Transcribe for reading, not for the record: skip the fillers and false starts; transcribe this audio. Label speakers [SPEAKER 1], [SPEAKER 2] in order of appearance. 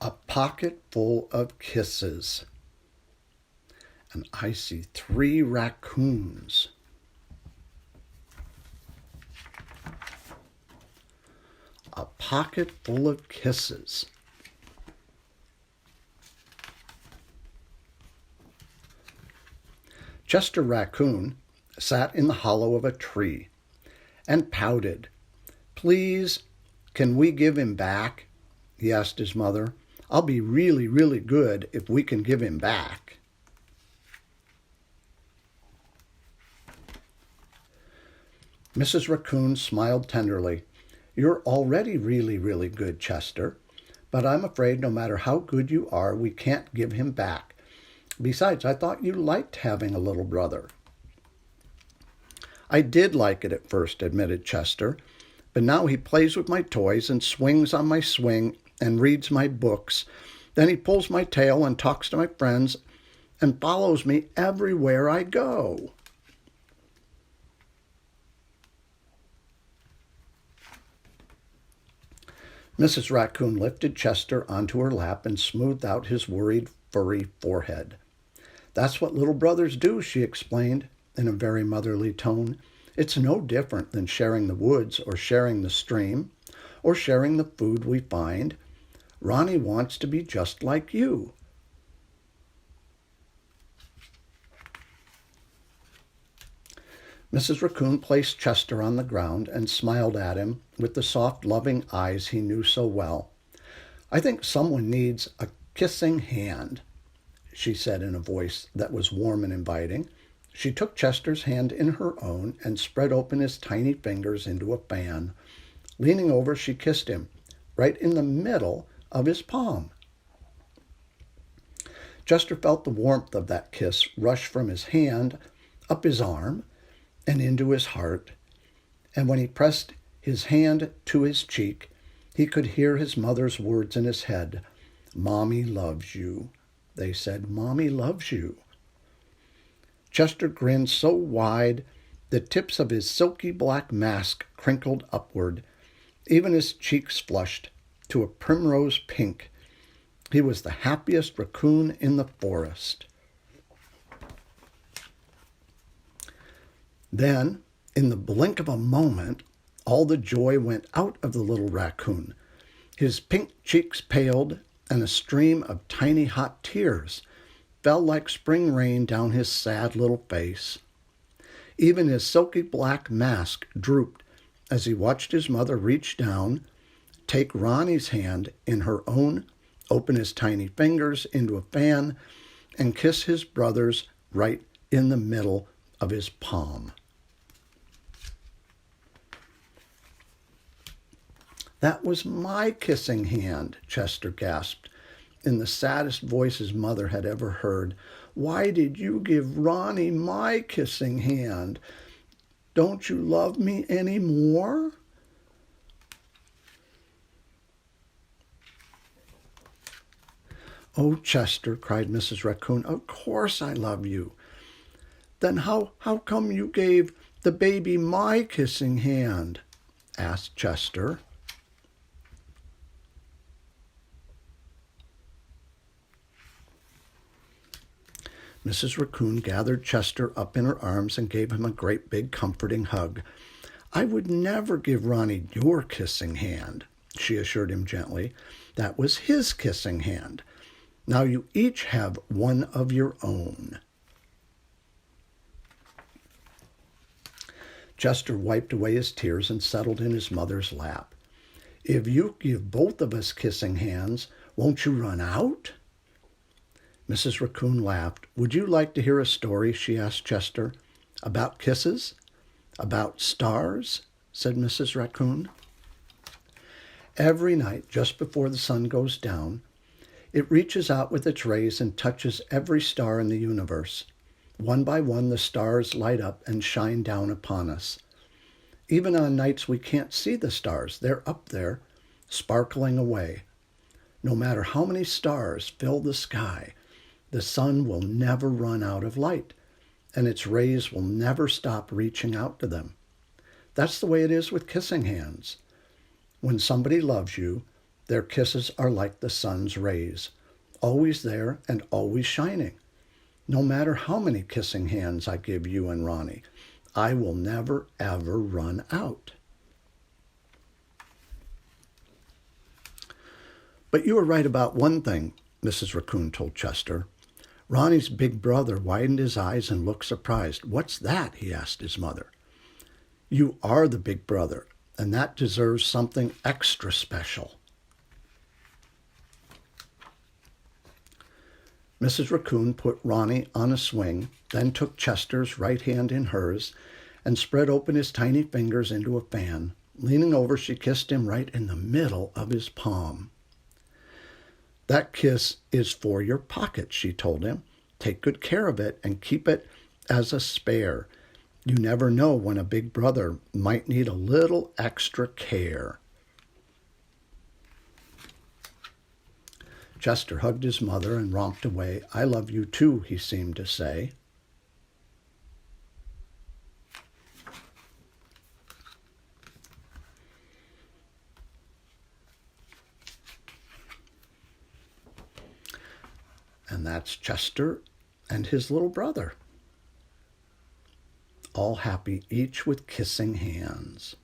[SPEAKER 1] A pocket full of kisses. And I see 3 raccoons. A pocket full of kisses. Chester Raccoon sat in the hollow of a tree and pouted. "Please, can we give him back?" he asked his mother. "I'll be really, really good if we can give him back." Mrs. Raccoon smiled tenderly. "You're already really, really good, Chester, but I'm afraid no matter how good you are, we can't give him back. Besides, I thought you liked having a little brother." "I did like it at first," admitted Chester, "but now he plays with my toys and swings on my swing and reads my books. Then he pulls my tail and talks to my friends and follows me everywhere I go." Mrs. Raccoon lifted Chester onto her lap and smoothed out his worried, furry forehead. "That's what little brothers do," she explained in a very motherly tone. "It's no different than sharing the woods or sharing the stream or sharing the food we find. Ronnie wants to be just like you." Mrs. Raccoon placed Chester on the ground and smiled at him with the soft, loving eyes he knew so well. "I think someone needs a kissing hand," she said in a voice that was warm and inviting. She took Chester's hand in her own and spread open his tiny fingers into a fan. Leaning over, she kissed him, right in the middle of his palm. Chester felt the warmth of that kiss rush from his hand, up his arm, and into his heart. And when he pressed his hand to his cheek, he could hear his mother's words in his head. "Mommy loves you," they said. "Mommy loves you." Chester grinned so wide, the tips of his silky black mask crinkled upward. Even his cheeks flushed to a primrose pink. He was the happiest raccoon in the forest. Then, in the blink of a moment, all the joy went out of the little raccoon. His pink cheeks paled, and a stream of tiny hot tears fell like spring rain down his sad little face. Even his silky black mask drooped as he watched his mother reach down, take Ronnie's hand in her own, open his tiny fingers into a fan, and kiss his brother's right in the middle of his palm. "That was my kissing hand," Chester gasped in the saddest voice his mother had ever heard. "Why did you give Ronnie my kissing hand? Don't you love me any more?" "Oh, Chester," cried Mrs. Raccoon, "of course I love you." "Then how come you gave the baby my kissing hand?" asked Chester. Mrs. Raccoon gathered Chester up in her arms and gave him a great big comforting hug. "I would never give Ronnie your kissing hand," she assured him gently. "That was his kissing hand. Now you each have one of your own." Chester wiped away his tears and settled in his mother's lap. "If you give both of us kissing hands, won't you run out?" Mrs. Raccoon laughed. "Would you like to hear a story?" she asked Chester. "About kisses? About stars?" said Mrs. Raccoon. "Every night, just before the sun goes down, it reaches out with its rays and touches every star in the universe. One by one, the stars light up and shine down upon us. Even on nights we can't see the stars, they're up there, sparkling away. No matter how many stars fill the sky, the sun will never run out of light, and its rays will never stop reaching out to them. That's the way it is with kissing hands. When somebody loves you, Their kisses are like the sun's rays, always there and always shining. No matter how many kissing hands I give you and Ronnie, I will never, ever run out. But you were right about one thing, Mrs. Raccoon told Chester. Ronnie's big brother widened his eyes and looked surprised. "What's that?" he asked his mother. "You are the big brother, and that deserves something extra special." Mrs. Raccoon put Ronnie on a swing, then took Chester's right hand in hers and spread open his tiny fingers into a fan. Leaning over, she kissed him right in the middle of his palm. "That kiss is for your pocket," she told him. "Take good care of it and keep it as a spare. You never know when a big brother might need a little extra care." Chester hugged his mother and romped away. "I love you too," he seemed to say. And that's Chester and his little brother, all happy, each with kissing hands.